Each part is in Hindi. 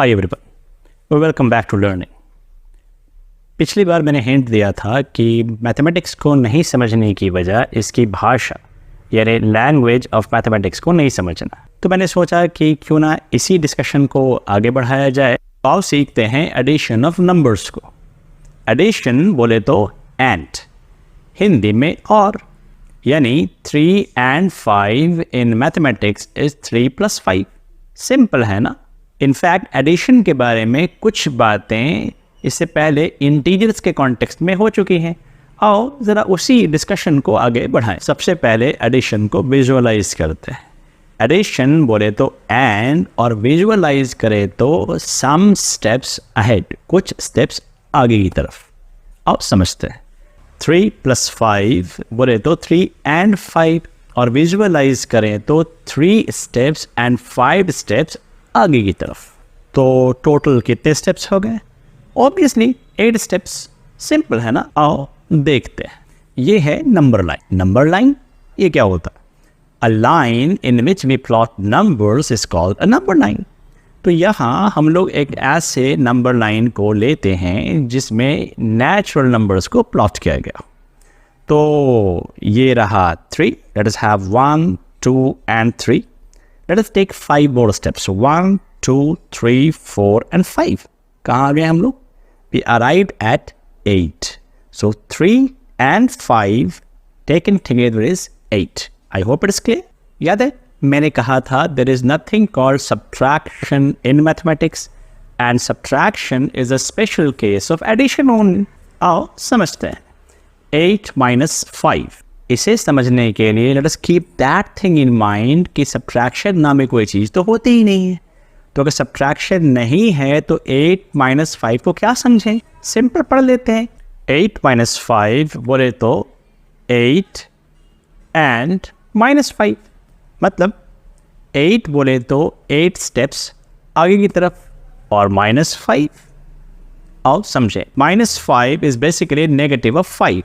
Hi everyone, welcome back to learning. पिछली बार मैंने हिंट दिया था कि मैथमेटिक्स को नहीं समझने की वजह इसकी भाषा यानी लैंग्वेज ऑफ मैथमेटिक्स को नहीं समझना। तो मैंने सोचा कि क्यों ना इसी डिस्कशन को आगे बढ़ाया जाए। आओ सीखते हैं एडिशन ऑफ नंबर्स को। एडिशन बोले तो एंड, हिंदी में और, यानी 3 and 5 in mathematics is 3 + 5। Simple है ना। इनफैक्ट एडिशन के बारे में कुछ बातें इससे पहले इंटीजर्स के कॉन्टेक्स्ट में हो चुकी हैं। आओ ज़रा उसी डिस्कशन को आगे बढ़ाएं। सबसे पहले एडिशन को विजुअलाइज करते हैं। एडिशन बोले तो एंड और विजुअलाइज करे तो सम स्टेप्स अहेड, कुछ स्टेप्स आगे की तरफ। आओ समझते हैं। 3 + 5 बोले तो 3 and 5 और विजुअलाइज करें तो 3 steps and 5 steps आगे की तरफ। तो टोटल कितने स्टेप्स हो गए? Obviously 8 steps. सिंपल है ना। आओ देखते हैं। ये है नंबर लाइन। नंबर लाइन ये क्या होता है? A line in which we plot numbers is called a number line. तो यहाँ हम लोग एक ऐसे नंबर लाइन को लेते हैं जिसमें नेचुरल नंबर्स को प्लॉट किया गया। तो ये रहा 3, let us have 1, 2 and 3। Let us take 5 more steps. 1, 2, 3, 4 and 5. कहाँ आ गए हम लोग? We arrived at 8. So 3 and 5 taken together is 8. I hope it is clear. याद है मैंने कहा था there is nothing called subtraction in mathematics and subtraction is a special case of addition only. आओ समझते हैं। 8 minus 5, इसे समझने के लिए let us keep that thing in mind कि सब्ट्रैक्शन नाम कोई चीज़ तो होती ही नहीं है। तो अगर सब्ट्रैक्शन नहीं है तो 8 minus 5 को क्या समझें? सिंपल पढ़ लेते हैं। 8 minus 5 बोले तो 8 and -5, मतलब 8 बोले तो 8 स्टेप्स आगे की तरफ और -5। आओ समझें। -5 इज बेसिकली नेगेटिव ऑफ 5।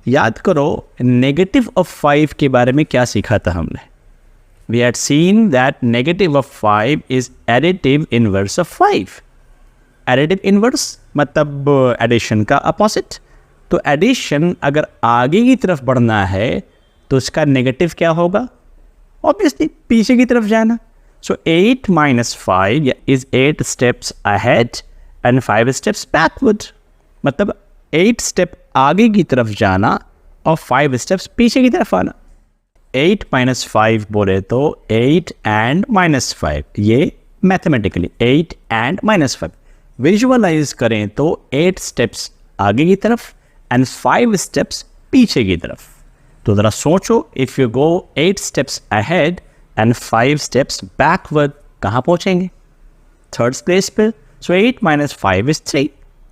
याद करो नेगेटिव ऑफ 5 के बारे में क्या सीखा था हमने? We had seen that negative of 5 is additive inverse of 5। Additive inverse मतलब एडिशन का अपोजिट। तो एडिशन अगर आगे की तरफ बढ़ना है तो उसका नेगेटिव क्या होगा? ऑब्वियसली पीछे की तरफ जाना। सो 8 minus 5 is 8 steps ahead and 5 steps backward। मतलब 8 स्टेप आगे की तरफ जाना और 5 स्टेप्स पीछे की तरफ आना। 8 minus 5 बोले तो 8 and -5। ये मैथमेटिकली 8 and -5। विजुअलाइज करें तो 8 स्टेप्स आगे की तरफ एंड 5 स्टेप्स पीछे की तरफ। तो ज़रा सोचो, if you go 8 steps ahead and 5 steps backward, कहाँ पहुँचेंगे? थर्ड प्लेस पे। सो 8 minus 5 is 3।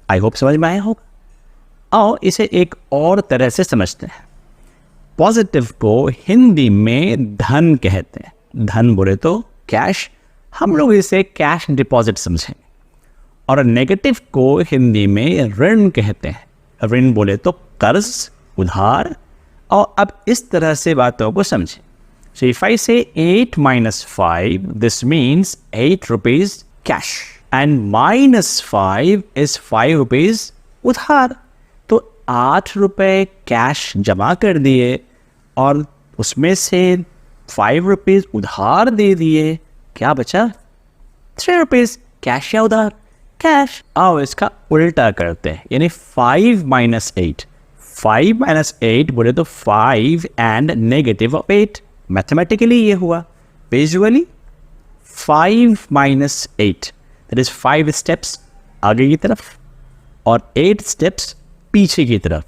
आई होप समझ में आया होगा। आओ इसे एक और तरह से समझते हैं। पॉजिटिव को हिंदी में धन कहते हैं। धन बोले तो कैश, हम लोग इसे कैश डिपॉजिट समझेंगे। और नेगेटिव को हिंदी में ऋण कहते हैं। ऋण बोले तो कर्ज, उधार। और अब इस तरह से बातों को समझें। सो इफ आई से 8 minus 5, this means 8 rupees cash and -5 is 5 rupees उधार। 8 रुपये कैश जमा कर दिए और उसमें से 5 रुपीज़ उधार दे दिए। क्या बचा? 3 रुपीज़ कैश या उधार? कैश। आओ इसका उल्टा करते हैं, यानी 5 minus 8। 5 minus 8 बोले तो 5 and negative of 8। मैथमेटिकली ये हुआ। Visually 5 minus 8 that is 5 steps आगे की तरफ और 8 स्टेप्स पीछे की तरफ।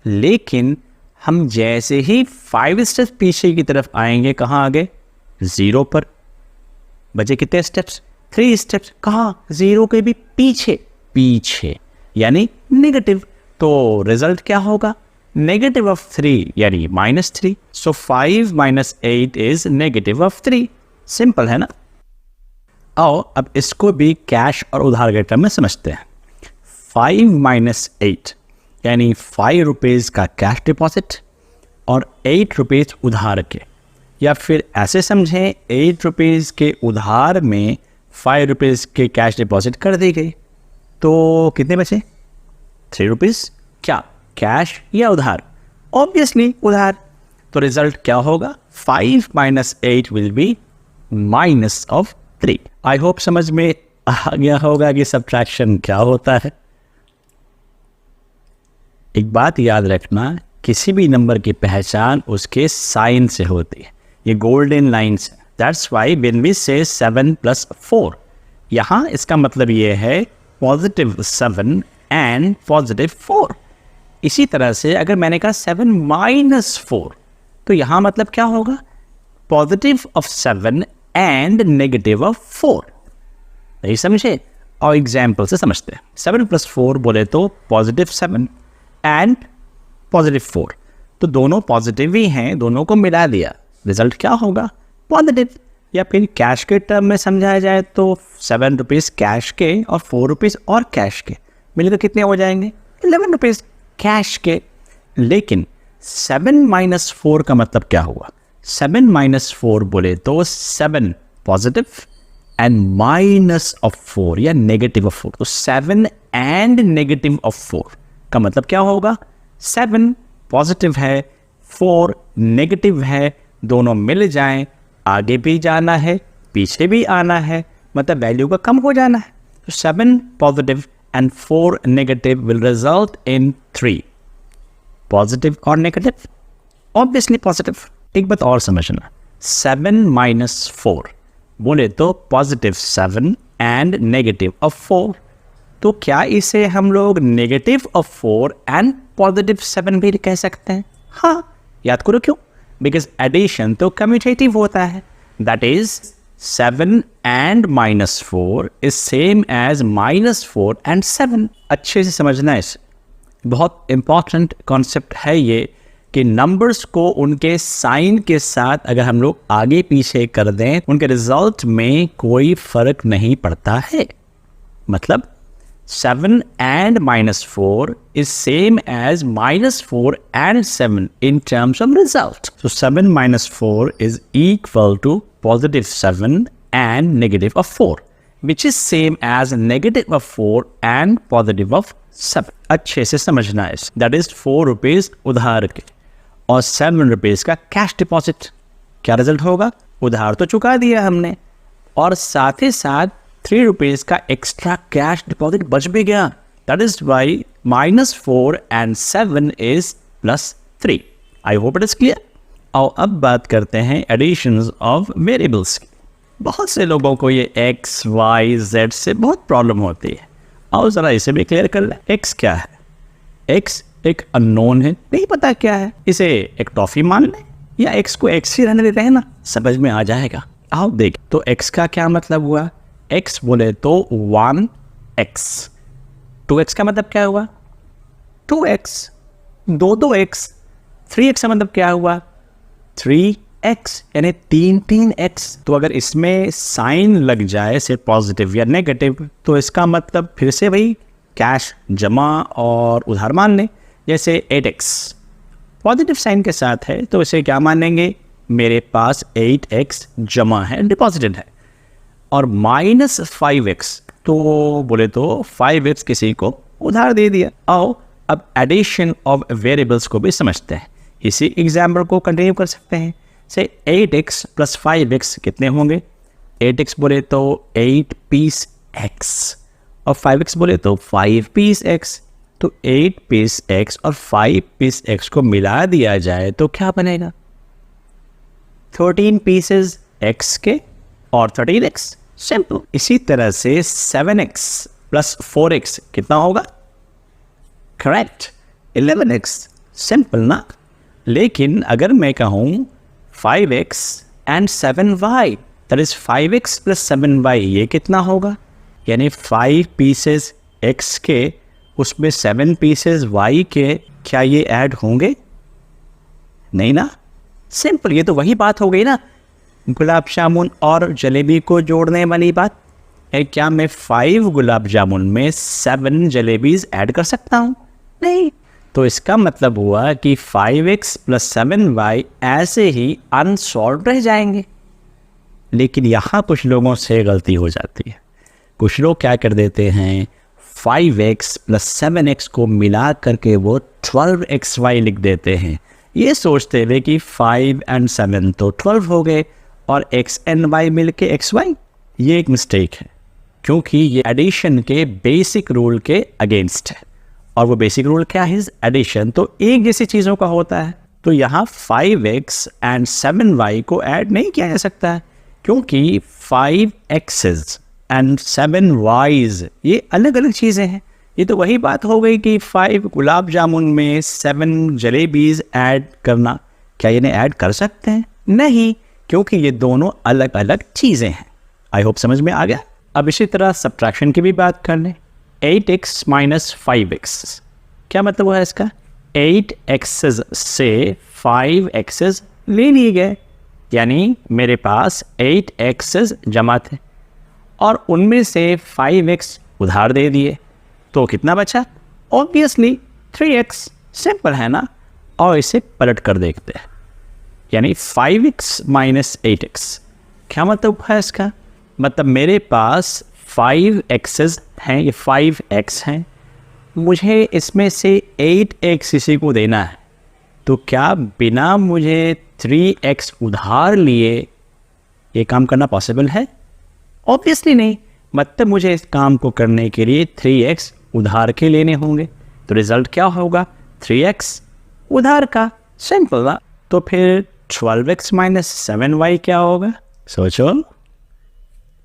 लेकिन हम जैसे ही 5 स्टेप्स पीछे की तरफ आएंगे, कहाँ आ गए? 0 पर। बचे कितने स्टेप्स? 3 स्टेप्स। कहाँ? 0 के भी पीछे। पीछे यानी नेगेटिव। तो रिजल्ट क्या होगा? नेगेटिव ऑफ 3 यानी -3। सो 5 minus 8 is negative of 3। Simple है ना। आओ अब इसको भी कैश और उधार के टर्म में समझते हैं। 5 minus 8 यानी 5 रुपीज़ का कैश डिपॉजिट और 8 रुपीज़ उधार के। या फिर ऐसे समझें 8 रुपीज़ के उधार में ₹5 के कैश डिपॉजिट कर दी गई, तो कितने बचे? ₹3। क्या कैश या उधार? ऑब्वियसली उधार। तो रिजल्ट क्या होगा? 5 - 8 विल बी -3। आई होप समझ में आ गया होगा कि सब्ट्रैक्शन क्या होता है। एक बात याद रखना, किसी भी नंबर की पहचान उसके साइन से होती है। ये गोल्डन लाइन्स है। दैट्स वाई व्हेन वी से 7 + 4, यहाँ इसका मतलब ये है +7 एंड +4। इसी तरह से अगर मैंने कहा 7 - 4, तो यहाँ मतलब क्या होगा? +7 एंड -4। नहीं समझे? और एग्जाम्पल से समझते हैं। 7 + 4 बोले तो +7 एंड +4, तो दोनों पॉजिटिव ही हैं, दोनों को मिला दिया, रिजल्ट क्या होगा? पॉजिटिव। या फिर कैश के टर्म में समझाया जाए तो ₹7 कैश के और ₹4 और कैश के मिलकर कितने हो जाएंगे? ₹11 कैश के। लेकिन 7 - 4 का मतलब क्या हुआ? 7 - 4 बोले तो 7 पॉजिटिव एंड -4 या -4, तो 7 एंड -4 का मतलब क्या होगा? 7 पॉजिटिव है, 4 नेगेटिव है, दोनों मिल जाएं, आगे भी जाना है, पीछे भी आना है, मतलब वैल्यू का कम हो जाना है। तो 7 positive and 4 negative will result in 3। Positive और नेगेटिव? Obviously positive. एक बात और समझना, 7 - 4 बोले तो +7 एंड -4, तो क्या इसे हम लोग -4 एंड +7 भी कह सकते हैं? हाँ, याद करो क्यों? बिकॉज एडिशन तो कम्यूटेटिव होता है। That is 7 and -4 is same as -4 and 7। अच्छे से समझना है इसे, बहुत इंपॉर्टेंट कॉन्सेप्ट है ये कि नंबर्स को उनके साइन के साथ अगर हम लोग आगे पीछे कर दें, उनके रिजल्ट में कोई फर्क नहीं पड़ता है। मतलब 7 and -4 is same as -4 and 7 in terms of result. So 7 - 4 is equal to +7 and -4, which is same as -4 and +7. अच्छे से समझना है। That is ₹4 उधार के और ₹7 का कैश डिपॉजिट। क्या रिजल्ट होगा? उधार तो चुका दिया हमने और साथ ही साथ ₹3 का एक्स्ट्रा कैश डिपॉजिट बच भी गया। That is why -4 and 7 is +3। I hope it is clear. और अब बात करते हैं एडिशंस ऑफ वेरिएबल्स की। बहुत से लोगों को ये x, y, z से बहुत प्रॉब्लम होती है। और ज़रा इसे भी क्लियर कर लें। x क्या है? x एक अननोन है, नहीं पता क्या है। इसे एक टॉफी मान लें या x को x ही रहने देते हैं ना, समझ में आ जाएगा। आओ देख, तो x का क्या मतलब हुआ? x बोले तो 1x। 2x का मतलब क्या हुआ? 2x। 2x। 3x का मतलब क्या हुआ? 3x, यानी 3x। तो अगर इसमें साइन लग जाए सिर्फ पॉजिटिव या नेगेटिव, तो इसका मतलब फिर से वही कैश जमा और उधार मान लें। जैसे 8x पॉजिटिव साइन के साथ है तो इसे क्या मानेंगे? मेरे पास 8x जमा है, डिपॉजिटेड है। और -5x तो बोले तो 5x किसी को उधार दे दिया। आओ अब एडिशन ऑफ वेरिएबल्स को भी समझते हैं। इसी एग्जाम्पल को कंटिन्यू कर सकते हैं। से 8x + 5x कितने होंगे? 8x बोले तो 8 पीस x और 5x बोले तो 5 पीस x। तो 8 पीस x और 5 पीस x को मिला दिया जाए तो क्या बनेगा? 13 पीसेस x के और 13x। सिंपल। इसी तरह से 7x + 4x कितना होगा? Correct, 11x। सिंपल ना? लेकिन अगर मैं कहूँ 5x and 7y, that is 5x + 7y, ये कितना होगा? यानी 5 पीसेस x के उसमें 7 पीसेस y के, क्या ये ऐड होंगे? नहीं ना। सिंपल, ये तो वही बात हो गई ना, गुलाब जामुन और जलेबी को जोड़ने वाली बात है। क्या मैं 5 गुलाब जामुन में 7 जलेबीज ऐड कर सकता हूँ? नहीं। तो इसका मतलब हुआ कि 5x + 7y ऐसे ही अनसॉल्व रह जाएंगे। लेकिन यहाँ कुछ लोगों से गलती हो जाती है। कुछ लोग क्या कर देते हैं, 5x + 7x को मिला करके वो 12xy लिख देते हैं, ये सोचते हुए कि 5 और 7 तो 12 हो गए और x and y मिल के xy। ये एक मिस्टेक है, क्योंकि ये एडिशन के बेसिक रूल के अगेंस्ट है। और वो बेसिक रूल क्या है? एडिशन तो एक जैसी चीज़ों का होता है। तो यहाँ 5x and 7y को ऐड नहीं किया जा सकता है, क्योंकि 5x's and 7y's ये अलग अलग चीज़ें हैं। ये तो वही बात हो गई कि 5 गुलाब जामुन में 7 जलेबीज़ ऐड करना, क्या इन्हें ऐड कर सकते हैं? नहीं, क्योंकि ये दोनों अलग अलग चीज़ें हैं। आई होप समझ में आ गया। अब इसी तरह सब्ट्रैक्शन की भी बात कर लें। 8x - 5x, क्या मतलब है इसका? 8x's से 5x's ले लिए गए, यानी मेरे पास 8x's जमा थे और उनमें से 5x उधार दे दिए, तो कितना बचा? Obviously 3x। सिंपल है ना। और इसे पलट कर देखते हैं, यानी 5x - 8x, क्या मतलब है इसका? मतलब मेरे पास 5x's हैं, ये 5x हैं, मुझे इसमें से 8x इसी को देना है, तो क्या बिना मुझे 3x उधार लिए ये काम करना पॉसिबल है? ऑब्वियसली नहीं। मतलब मुझे इस काम को करने के लिए 3x उधार के लेने होंगे, तो रिजल्ट क्या होगा? 3x उधार का। सिंपल ना। तो फिर 12x - 7y क्या होगा? सोचो।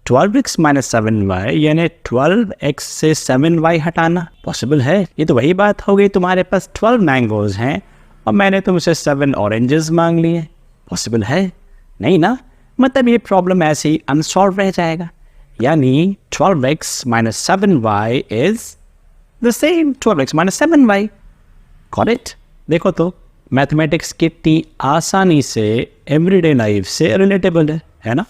12x - 7y यानी 12x से 7y हटाना पॉसिबल है? ये तो वही बात हो गई, तुम्हारे पास 12 मैंगोज हैं और मैंने तुमसे 7 ऑरेंजेस मांग लिए। पॉसिबल है? नहीं ना। मतलब ये प्रॉब्लम ऐसे ही अनसॉल्व रह जाएगा। यानी 12x - 7y is the same 12x - 7y। Got it? देखो तो मैथमेटिक्स कितनी आसानी से एवरीडे लाइफ से रिलेटेबल है ना?